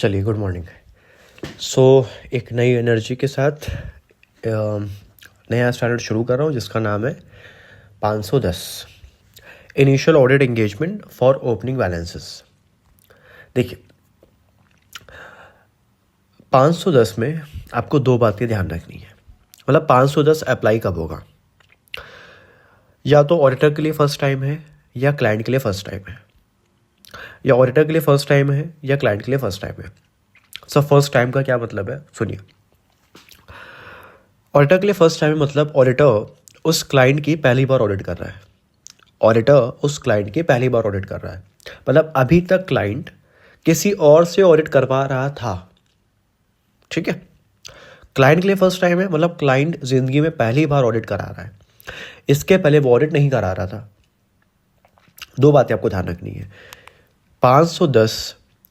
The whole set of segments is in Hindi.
चलिए, गुड मॉर्निंग। एक नई एनर्जी के साथ नया स्टार्ट शुरू कर रहा हूँ जिसका नाम है 510 initial audit engagement for opening balances. देखिए, 510 में आपको दो बातें ध्यान रखनी है। मतलब 510 अप्लाई कब होगा? या तो ऑडिटर के लिए फर्स्ट टाइम है या क्लाइंट के लिए फर्स्ट टाइम है, या ऑडिटर के लिए फर्स्ट टाइम है या क्लाइंट के लिए फर्स्ट टाइम है। फर्स्ट टाइम का क्या मतलब है, सुनिए। ऑडिटर के लिए फर्स्ट टाइम मतलब ऑडिटर उस क्लाइंट की पहली बार ऑडिट कर रहा है। ऑडिटर उस क्लाइंट की पहली बार ऑडिट कर रहा है, मतलब अभी तक क्लाइंट किसी और से ऑडिट करवा रहा था। ठीक है, क्लाइंट के लिए फर्स्ट टाइम है मतलब क्लाइंट जिंदगी में पहली बार ऑडिट करा रहा है। इसके पहले वो ऑडिट नहीं करा रहा था। दो बातें आपको ध्यान रखनी है। 510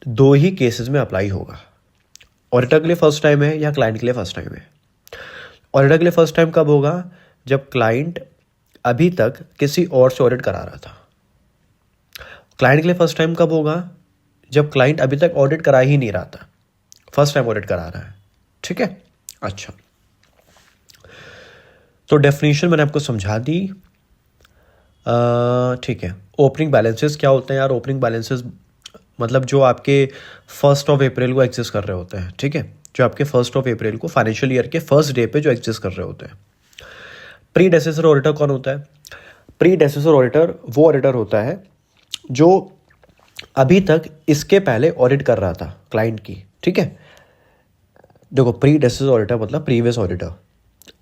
दो ही केसेस में अप्लाई होगा। ऑडिटर के लिए फर्स्ट टाइम है या क्लाइंट के लिए फर्स्ट टाइम है। ऑडिटर के लिए फर्स्ट टाइम कब होगा? जब क्लाइंट अभी तक किसी और से ऑडिट करा रहा था। क्लाइंट के लिए फर्स्ट टाइम कब होगा? जब क्लाइंट अभी तक ऑडिट करा ही नहीं रहा था, फर्स्ट टाइम ऑडिट करा रहा है। ठीक है, अच्छा। तो डेफिनेशन मैंने आपको समझा दी। ठीक है, ओपनिंग बैलेंसेस क्या होते हैं यार? ओपनिंग बैलेंसेस मतलब जो आपके 1 अप्रैल को एग्जिस्ट कर रहे होते हैं। ठीक है, जो आपके 1 अप्रैल को फाइनेंशियल ईयर के फर्स्ट डे पे जो एग्जिस्ट कर रहे होते हैं। प्रीडेसेसर ऑडिटर कौन होता है? प्रीडेसेसर ऑडिटर वो ऑडिटर होता है जो अभी तक इसके पहले ऑडिट कर रहा था क्लाइंट की। ठीक है, देखो, प्रीडेसेसर ऑडिटर मतलब प्रीवियस ऑडिटर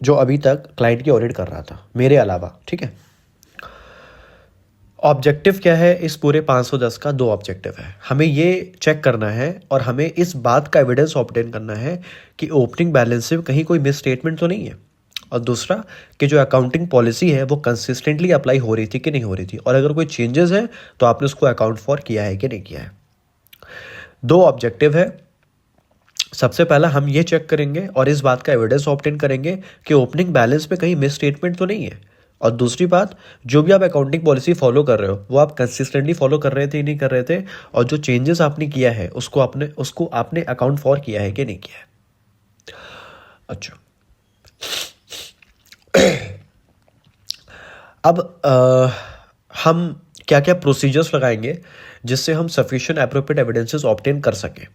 जो अभी तक क्लाइंट की ऑडिट कर रहा था मेरे अलावा। ठीक है, ऑब्जेक्टिव क्या है इस पूरे 510 का? दो ऑब्जेक्टिव है। हमें ये चेक करना है और हमें इस बात का एविडेंस ऑब्टेन करना है कि ओपनिंग बैलेंस से कहीं कोई मिस स्टेटमेंट तो नहीं है, और दूसरा कि जो अकाउंटिंग पॉलिसी है वो कंसिस्टेंटली अप्लाई हो रही थी कि नहीं हो रही थी, और अगर कोई चेंजेस है तो आपने उसको अकाउंट फॉर किया है कि नहीं किया है। दो ऑब्जेक्टिव है। सबसे पहला हम ये चेक करेंगे और इस बात का एविडेंस ऑब्टेन करेंगे कि ओपनिंग बैलेंस में कहीं मिस स्टेटमेंट तो नहीं है, और दूसरी बात, जो भी आप अकाउंटिंग पॉलिसी फॉलो कर रहे हो वो आप कंसिस्टेंटली फॉलो कर रहे थे नहीं कर रहे थे, और जो चेंजेस आपने किया है उसको आपने अकाउंट फॉर किया है कि नहीं किया है। अच्छा, अब हम क्या क्या प्रोसीजर्स लगाएंगे जिससे हम सफिशिएंट एप्रोप्रिएट एविडेंसेस ऑब्टेन कर सकें।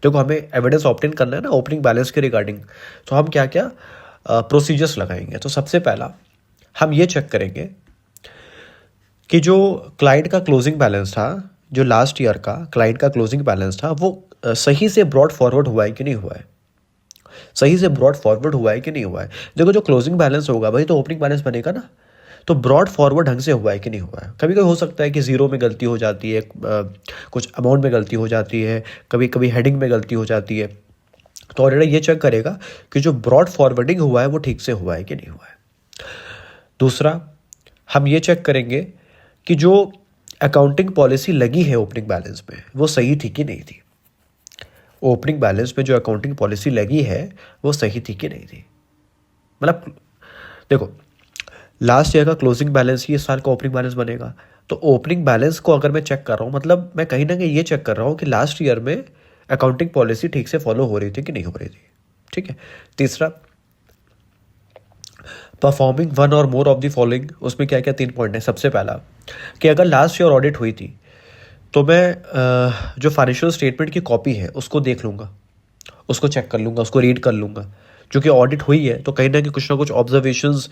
देखो, हमें एविडेंस ऑब्टेन करना है ना ओपनिंग बैलेंस के रिगार्डिंग, तो हम क्या क्या प्रोसीजर्स लगाएंगे। तो सबसे पहला हम ये चेक करेंगे कि जो क्लाइंट का क्लोजिंग बैलेंस था, जो लास्ट ईयर का क्लाइंट का क्लोजिंग बैलेंस था, वो सही से ब्रॉड फॉरवर्ड हुआ है कि नहीं हुआ है। सही से ब्रॉड फॉरवर्ड हुआ है कि नहीं हुआ है। देखो, जो क्लोजिंग बैलेंस होगा वही तो ओपनिंग बैलेंस बनेगा ना। तो ब्रॉड फॉरवर्ड ढंग से हुआ है कि नहीं हुआ है। कभी कभी हो सकता है कि जीरो में गलती हो जाती है, कुछ अमाउंट में गलती हो जाती है, कभी कभी हेडिंग में गलती हो जाती है। तो ऑडिटर ये चेक करेगा कि जो ब्रॉड फॉरवर्डिंग हुआ है वो ठीक से हुआ है कि नहीं हुआ है। दूसरा, हम ये चेक करेंगे कि जो अकाउंटिंग पॉलिसी लगी है ओपनिंग बैलेंस में वो सही थी कि नहीं थी। ओपनिंग बैलेंस में जो अकाउंटिंग पॉलिसी लगी है वो सही थी कि नहीं थी। मतलब देखो, लास्ट ईयर का क्लोजिंग बैलेंस ही इस साल का ओपनिंग बैलेंस बनेगा। तो ओपनिंग बैलेंस को अगर मैं चेक कर रहा हूँ, मतलब मैं कहीं ना कहीं ये चेक कर रहा हूँ कि लास्ट ईयर में अकाउंटिंग पॉलिसी ठीक से फॉलो हो रही थी कि नहीं हो रही थी। ठीक है। तीसरा, परफॉर्मिंग वन और मोर ऑफ द फॉलोइंग। उसमें क्या क्या 3 पॉइंट है। सबसे पहला कि अगर लास्ट ईयर ऑडिट हुई थी तो मैं जो फाइनेंशियल स्टेटमेंट की कॉपी है उसको देख लूँगा, उसको चेक कर लूँगा, उसको रीड कर लूँगा। क्योंकि ऑडिट हुई है तो कहीं ना कहीं कुछ ना कुछ ऑब्जर्वेशंस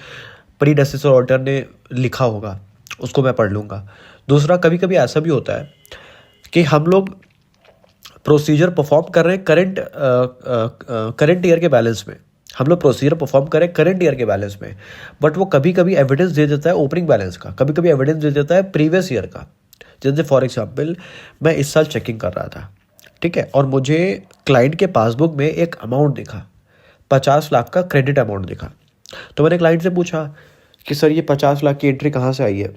प्रीडेसेसर ऑडिटर ने लिखा होगा, उसको मैं पढ़ लूँगा। दूसरा, कभी कभी ऐसा भी होता है कि हम लोग प्रोसीजर परफॉर्म कर रहे हैं करंट ईयर के बैलेंस में, हम लोग प्रोसीजर परफॉर्म करें करंट ईयर के बैलेंस में, बट वो कभी कभी एविडेंस दे देता है ओपनिंग बैलेंस का, कभी कभी एविडेंस दे देता है प्रीवियस ईयर का। जैसे फॉर एग्जाम्पल, मैं इस साल चेकिंग कर रहा था, ठीक है, और मुझे क्लाइंट के पासबुक में एक अमाउंट दिखा, 50 लाख का क्रेडिट अमाउंट दिखा। तो मैंने क्लाइंट से पूछा कि सर ये 50 लाख की एंट्री कहाँ से आई है,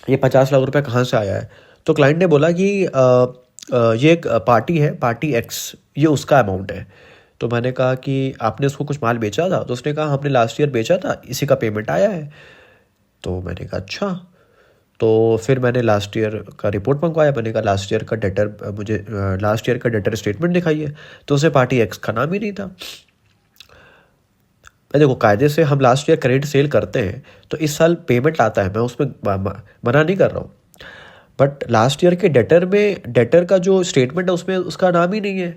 ये 50 लाख रुपए कहाँ से आया है। तो क्लाइंट ने बोला कि ये एक पार्टी है, पार्टी एक्स, ये उसका अमाउंट है। तो मैंने कहा कि आपने उसको कुछ माल बेचा था? तो उसने कहा हमने लास्ट ईयर बेचा था, इसी का पेमेंट आया है। तो मैंने कहा अच्छा। तो फिर मैंने लास्ट ईयर का रिपोर्ट मंगवाया, मैंने कहा लास्ट ईयर का डेटर मुझे लास्ट ईयर का डेटर स्टेटमेंट दिखाइए, तो उसे पार्टी एक्स का नाम ही नहीं था। देखो कायदे से हम लास्ट ईयर क्रेडिट सेल करते हैं तो इस साल पेमेंट आता है, मैं उसमें मना नहीं कर रहा हूँ, बट लास्ट ईयर के डेटर में डेटर का जो स्टेटमेंट है उसमें उसका नाम ही नहीं है।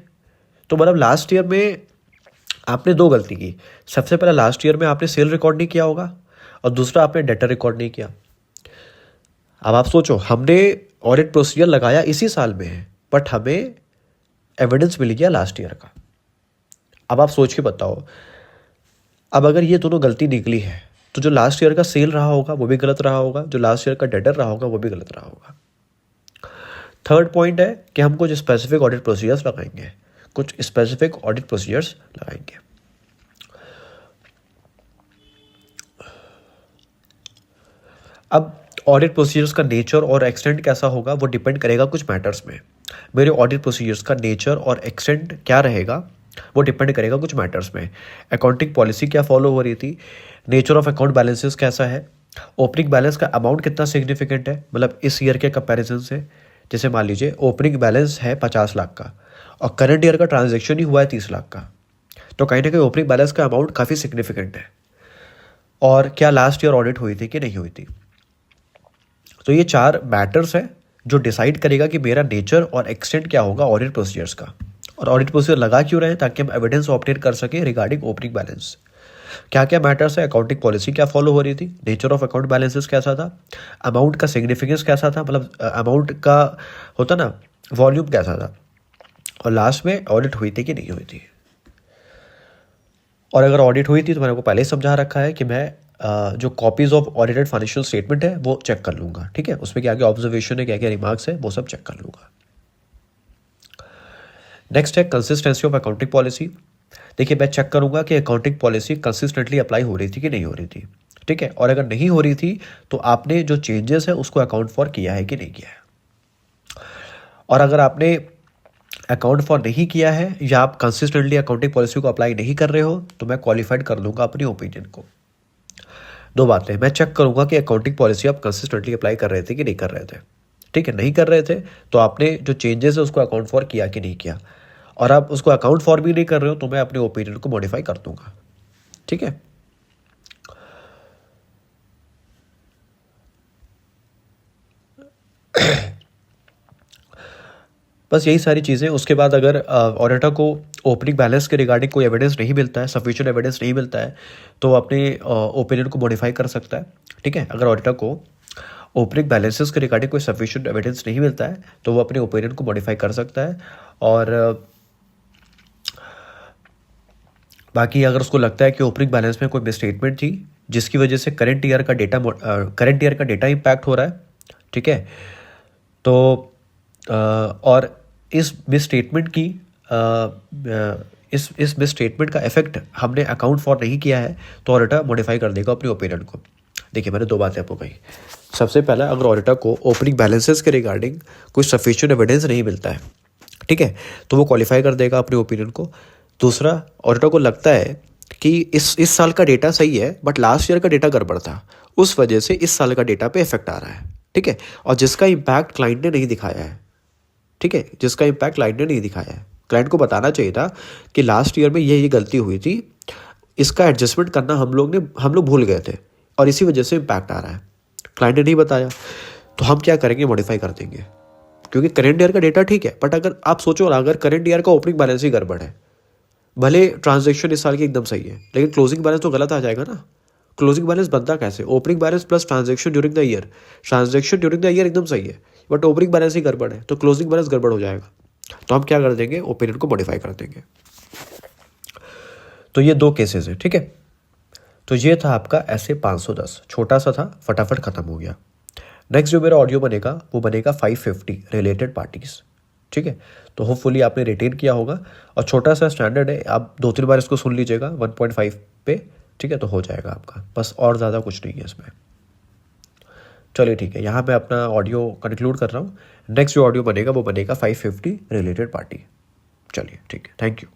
तो मतलब लास्ट ईयर में आपने दो गलती की। सबसे पहला, लास्ट ईयर में आपने सेल रिकॉर्ड नहीं किया होगा, और दूसरा आपने डेटर रिकॉर्ड नहीं किया। अब आप सोचो, हमने ऑडिट प्रोसीजर लगाया इसी साल में है, बट हमें एविडेंस मिल गया लास्ट ईयर का। अब आप सोच के बताओ, अब अगर ये दोनों गलती निकली है तो जो लास्ट ईयर का सेल रहा होगा वो भी गलत रहा होगा, जो लास्ट ईयर का डेटर रहा होगा वो भी गलत रहा होगा। थर्ड पॉइंट है कि हम कुछ स्पेसिफिक ऑडिट प्रोसीजर्स लगाएंगे, कुछ स्पेसिफिक ऑडिट प्रोसीजर्स लगाएंगे। अब ऑडिट प्रोसीजर्स का नेचर और एक्सटेंट कैसा होगा वो डिपेंड करेगा कुछ मैटर्स में। मेरे ऑडिट प्रोसीजर्स का नेचर और एक्सटेंट क्या रहेगा वो डिपेंड करेगा कुछ मैटर्स में। अकाउंटिंग पॉलिसी क्या फॉलो हो रही थी, नेचर ऑफ अकाउंट बैलेंसेस कैसा है, ओपनिंग बैलेंस का अमाउंट कितना सिग्निफिकेंट है, मतलब इस ईयर के कंपैरिजन से। जैसे मान लीजिए ओपनिंग बैलेंस है 50 लाख का और करंट ईयर का ट्रांजैक्शन ही हुआ है 30 लाख का, तो कहीं ना कहीं ओपनिंग बैलेंस का अमाउंट काफ़ी सिग्निफिकेंट है। और क्या लास्ट ईयर ऑडिट हुई थी कि नहीं हुई थी। तो ये चार मैटर्स हैं जो डिसाइड करेगा कि मेरा नेचर और एक्सटेंट क्या होगा ऑडिट प्रोसीजर्स का। और ऑडिट प्रोसीजर लगा क्यों रहे, ताकि हम एविडेंस ऑब्टेन कर सके रिगार्डिंग ओपनिंग बैलेंस। क्या क्या मैटर्स है, अकाउंटिंग पॉलिसी क्या फॉलो हो रही थी, नेचर ऑफ अकाउंट बैलेंसेस कैसा था, अमाउंट का सिग्निफिकेंस कैसा था, मतलब अमाउंट का होता ना वॉल्यूम कैसा था, और लास्ट में ऑडिट हुई थी कि नहीं हुई थी। और अगर ऑडिट हुई थी तो मैंने आपको पहले ही समझा रखा है कि मैं जो copies of audited financial statement है वो चेक कर लूँगा, ठीक है। उसमें क्या क्या ऑब्जर्वेशन है, क्या क्या रिमार्क्स है, वो सब चेक कर लूँगा। नेक्स्ट है कंसिस्टेंसी ऑफ अकाउंटिंग पॉलिसी। देखिए मैं चेक करूँगा कि अकाउंटिंग पॉलिसी कंसिस्टेंटली अप्लाई हो रही थी कि नहीं हो रही थी, ठीक है। और अगर नहीं हो रही थी तो आपने जो चेंजेस है उसको अकाउंट फॉर किया है कि नहीं किया है। और अगर आपने अकाउंट फॉर नहीं किया है या आप कंसिस्टेंटली अकाउंटिंग पॉलिसी को अप्लाई नहीं कर रहे हो तो मैं क्वालिफाइड कर दूंगा अपनी ओपिनियन को। दो बातें, मैं चेक करूंगा कि अकाउंटिंग पॉलिसी आप कंसिस्टेंटली अप्लाई कर रहे थे कि नहीं कर रहे थे, ठीक है। नहीं कर रहे थे तो आपने जो चेंजेस है उसको अकाउंट फॉर किया कि नहीं किया, और आप उसको अकाउंट फॉर भी नहीं कर रहे हो तो मैं अपने ओपिनियन को मॉडिफाई कर दूंगा, ठीक है। बस यही सारी चीज़ें। उसके बाद अगर ऑडिटर को ओपनिंग बैलेंस के रिगार्डिंग कोई एविडेंस नहीं मिलता है, सफिशिएंट एविडेंस नहीं मिलता है, तो वो अपने ओपिनियन को मॉडिफाई कर सकता है, ठीक है। अगर ऑडिटर को ओपनिंग बैलेंसेस के रिगार्डिंग कोई सफिशिएंट एविडेंस नहीं मिलता है तो वो अपने ओपिनियन को मॉडिफाई कर सकता है। और बाकी अगर उसको लगता है कि ओपनिंग बैलेंस में कोई मिसस्टेटमेंट थी जिसकी वजह से करंट ईयर का डेटा इम्पैक्ट हो रहा है, ठीक है, तो और इस मिसस्टेटमेंट की इस मिसस्टेटमेंट का इफेक्ट हमने अकाउंट फॉर नहीं किया है तो ऑडिटर मॉडिफाई कर देगा अपनी ओपिनियन को। देखिए मैंने दो बातें आपको कही। सबसे पहला, अगर ऑडिटर को ओपनिंग बैलेंसेस के रिगार्डिंग कोई सफिशिएंट एविडेंस नहीं मिलता है, ठीक है, तो वो क्वालिफाई कर देगा अपनी ओपिनियन को। दूसरा, ऑडिटर को लगता है कि इस साल का डेटा सही है बट लास्ट ईयर का डेटा गड़बड़ था, उस वजह से इस साल का डेटा पे इफेक्ट आ रहा है, ठीक है, और जिसका इम्पैक्ट क्लाइंट ने नहीं दिखाया है, ठीक है, जिसका इम्पैक्ट क्लाइंट ने नहीं दिखाया है। क्लाइंट को बताना चाहिए था कि लास्ट ईयर में ये गलती हुई थी, इसका एडजस्टमेंट करना हम लोग भूल गए थे और इसी वजह से इम्पैक्ट आ रहा है। क्लाइंट ने नहीं बताया तो हम क्या करेंगे, मॉडिफाई कर देंगे, क्योंकि करंट ईयर का डेटा ठीक है, बट अगर आप सोचो ना, अगर करंट ईयर का ओपनिंग बैलेंस ही गड़बड़ है, भले ट्रांजैक्शन इस साल की एकदम सही है लेकिन क्लोजिंग बैलेंस तो गलत आ जाएगा ना। क्लोजिंग बैलेंस बनता कैसे, opening balance plus transaction during the year. Transaction during the year एकदम सही है बट ओपनिंग बैलेंस ही गड़बड़ है, तो क्लोजिंग बैलेंस गड़बड़ हो जाएगा। तो हम क्या कर देंगे, ओपिनियन को मॉडिफाई कर देंगे। तो ये दो केसेस है, ठीक है। तो ये था आपका ऐसे 510, छोटा सा था, फटाफट खत्म हो गया। नेक्स्ट जो मेरा ऑडियो बनेगा वो बनेगा 550 रिलेटेड पार्टीज, ठीक है। तो होपफुली आपने रिटेन किया होगा, और छोटा सा स्टैंडर्ड है, आप 2-3 बार इसको सुन लीजिएगा 1.5 पे, ठीक है, तो हो जाएगा आपका, बस और ज़्यादा कुछ नहीं है इसमें। चलिए ठीक है, यहाँ मैं अपना ऑडियो कंक्लूड कर रहा हूँ। नेक्स्ट जो ऑडियो बनेगा वो बनेगा 550 रिलेटेड पार्टी। चलिए ठीक है, थैंक यू।